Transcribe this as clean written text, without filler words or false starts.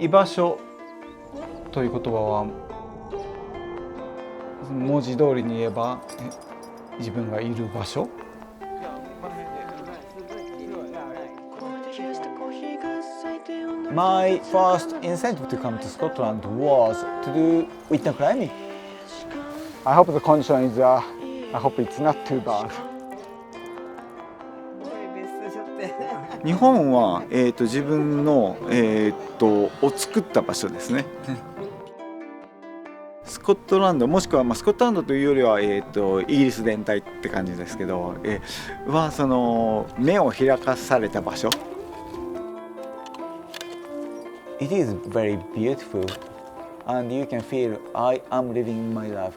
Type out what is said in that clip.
居場所という言葉は文字通りに言えば自分がいる場所。My first incentive to come to Scotland was to do winter climbing. I hope the condition is, I hope it's not too bad. 日本は、自分の、を作った場所ですね。スコットランドもしくは、スコットランドというよりは、イギリス全体って感じですけど、はその目を開かされた場所。It is very beautiful, and you can feel I am living my life